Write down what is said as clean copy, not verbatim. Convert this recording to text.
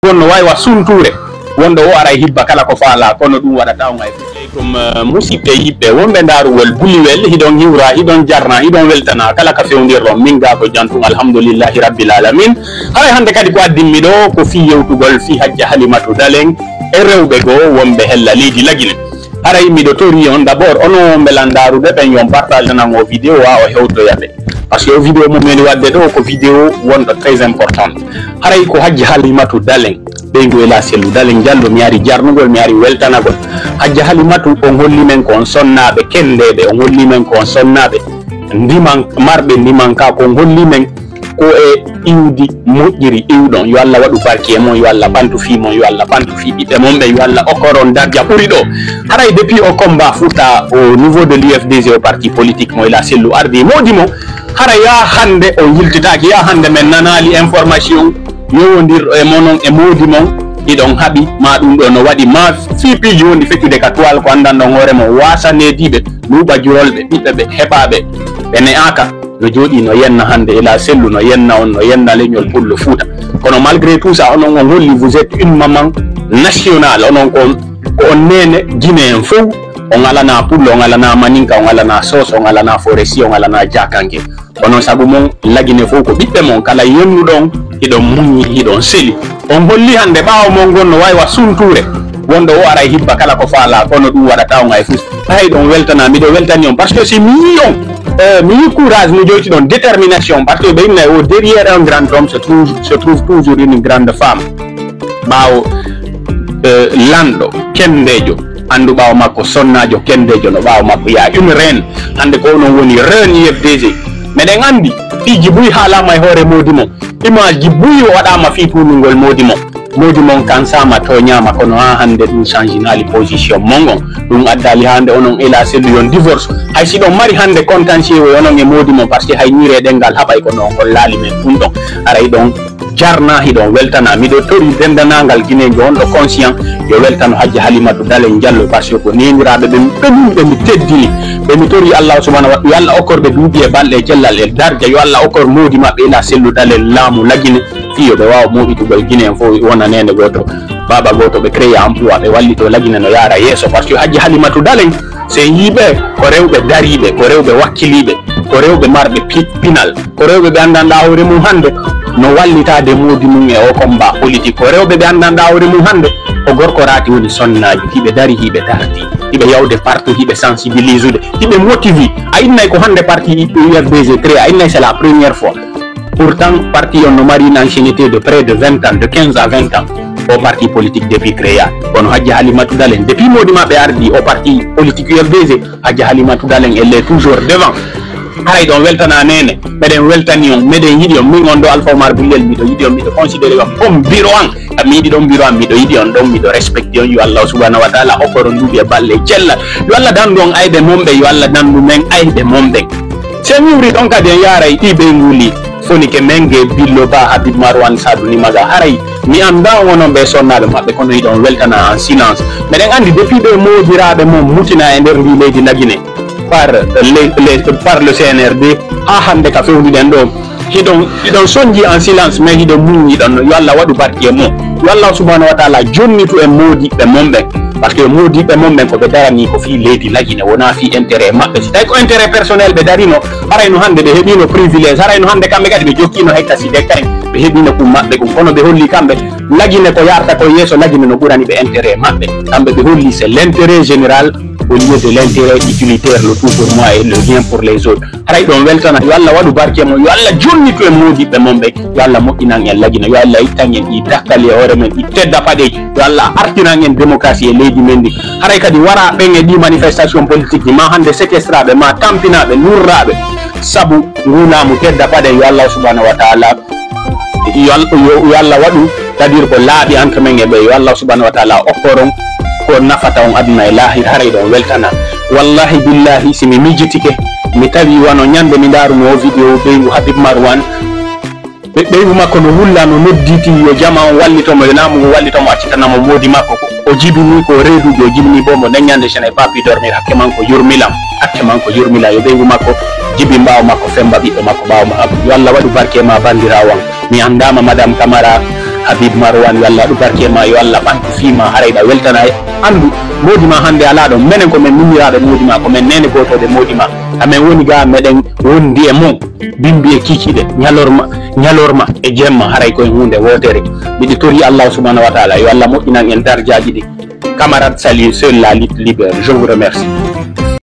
kono way wa sunture wondo o ara hibba kala ko faala kono dum wada taw ngay comme musibe yibbe wonbe ndaruwol buliwel hidon hiwra hidon jarna hidon weltana kala ka fewndirro minga ko jantu alhamdulillahi rabbil alamin hay hande kadi ko addimmi do ko fi yewtugol fi hajja halimatu daleng e rewbe go wonbe hella lidi lagine haray mi do tori on d'abord ono melandaru de ben yon partage na mo vidéo wa o hewto yade parce que vidéo mo meni wadde do ko vidéo wonda très important haray ko hajja halimatu daleng be ngo ela selu daleng jallo mi ari jarnugol mi ari weltanagol hajja halimatu on holli men ko sonnabe kendede on holli men ko sonnabe ndiman marbe ndiman ka ko holli men ko e iwdi moƴƴiri iwɗon yo Allah waɗu barki e mon yo Allah bantu fi mon yo Allah bantu fi ɓiɓɓe mon ɓe yo Allah okkoron darja ɓuri ɗo haray depuis o combat futa au niveau de l'UFDG au parti politique mo ila sellu ardi modi mo hara ya hande o yiltitaki ya hande men nanali information yowodir e monon e modi mon ɗiɗon haɓi ma ɗum ɗo no waɗi ma fiipiji woni feccude ka toile ko andanɗon hoore mo wasanediɓe luuɓa jurolɓe ɓiɓɓe ɓe heɓaɓe ɓene aka no jodi no yenna hande ila sellu no yenna on no yenna leñol pullo fuuta kono malgré tout ça onon on holli vous êtes une maman nationale onon ko on nene guinéen fof on alana pullo on alana maninka on alana sos on alana foresti on alana jakange onon sabu mon lagine fof ko ɓiɓɓe mon kala yennuɗon hiɗon muñi hiɗon seli on holli hande ɓawo mon gonno waywa sunture wondo o ara hibba kala ko faala kono ɗum waɗata on ay fus hay ɗon weltana miɗo weltani on parce que c'est million mi courage mi joyti don détermination parce que ben derrière un grand homme se trouve toujours une grande femme bawo lando kendejo andu bawo makko sonnajo kendejo no bawo makko ya une reine hande ko non woni reine UFDG meden andi fiji buy halama e hore modimo image ji buy wadama fi tunugol modimo mon kan sama to nyama kono ha hande dum changinali position mongon dum addali hande onon ela selu yon divorce hay si don mari hande contentieux onon e modi mon parce que hay nyire dengal habay ko non lali men dum don aray don jarna hidon weltana mi do tori dendanangal gine jon do conscient yo weltano hajja halimatu dalen jallo parce que ko nenirabe be mi teddini be mi tori Allah subhanahu wa ta'ala yalla okorde duubi e balde cellal e darja yo Allah okor modi mabbe ela selu dalen lamu lagine fiyo be waaw moɗitugol guinéen fo wona nene goto baba goto ɓe créé emploi ɓe wallito lagine no yaara yeeso par ce que hajji halimatu dalen c'est yiɓe ko rewɓe dariɓe ko rewɓe wakkiliɓe ko rewɓe marɓe pinal ko rewɓe ɓe andanɗa hoore mum hande no wallitade modi mum e o combat politique ko rewɓe ɓe andanɗa hoore mum hande ko gorko raati woni sonnaji hiɓe dari hiɓe darti hiɓe yawde partout hiɓe sensibilise ude hiɓe motivi a innay ko hande parti UFDG créé a innay c'est la première fois. Pourtant, parti on mari une ancienneté de près de 20 ans, de 15 à 20 ans au parti politique depuis créé. On Hadji Halimatu Dalen depuis Modima Beardi au parti politique UFDG, Hadji Halimatu Dalen elle est toujours devant. Hay don weltana nene, meden weltani on, meden yidi on min on do Alpha Omar Bilel mi do yidi on mi do considéré comme biro an, mi yidi don biro an mi do yidi on don mi do respecté on yo Allah subhanahu wa ta'ala okoro ndubi e balle jella. Yo Allah dandu on aybe mombe yo Allah dandu men aybe mombe. Se mi wuri don kadi yara ibe nguli foni ke menge billo ba Habib Marwan Sadou ni maga haray mi anda wonon be sonnabe mabbe kono yidon weltana en silence meden andi depuis de modirabe mom mutina e nder ndi leydi nagine par le CNRD a hande ka fewni den do hidon sonji en silence mais hidon muñi don yo Allah wadu barki e mo yo Allah subhanahu wa ta'ala jonnitu e modi be mombe parce que modi be mombe ko be darani ko fi leydi lagine wona fi intérêt mabbe si tay ko intérêt personnel be darino haray no hande be hebino privilège haray no hande kambe kadi be jokkino hectare de kay be hebino ko mabbe ko kono be holli kambe lagine ko yarta ko yeso lagine no burani be intérêt mabbe kambe be holli c'est l'intérêt général au lieu de l'intérêt utilitaire le tout pour moi et le bien pour les autres haray don weltana yo Allah wadu barke mo yo Allah jonni to e modi be mombe yo Allah mo'inan en lagine yo Allah itangen i dakali hore men i tedda pade yo Allah artinan en démocratie e leydi mendi haray kadi wara be ngi di manifestation politique ma hande séquestrabe ma tampinabe lurrabe sabu ngulamu tedda pade yo Allah subhanahu wa ta'ala yo Allah wadu tadir ko laabi entre men e be yo Allah subhanahu wa ta'ala okkoron ko nafata on aduna e lahir haray don weltana wallahi billahi simi mijitike mi tawi wano nyande mi daru no video be Habib Marwan be makko no hulla no nodditi yo jama on wallito mo namu wallito mo accitana mo modi makko o jibini ko redu go jibini bombo nyande je n'ai pas pu dormir hakke man ko yurmila yo be makko jibi mbaaw makko femba bi makko baaw ma yo Allah wadu barke ma bandirawan mi andama madame Camara Habib Marwan yo Allah du barke ma yo Allah bantu fima harayda weltana andu modima hande ala do menen ko men numiraade modima ko men nene gotode modima amen woni ga meden wondi e mum bimbi e kikide nyalorma e jemma haray ko hunde wotere bidi tori Allah subhanahu wa ta'ala yo Allah mo'inan en darjaaji di camarade salut seul la lutte libère. Je vous remercie.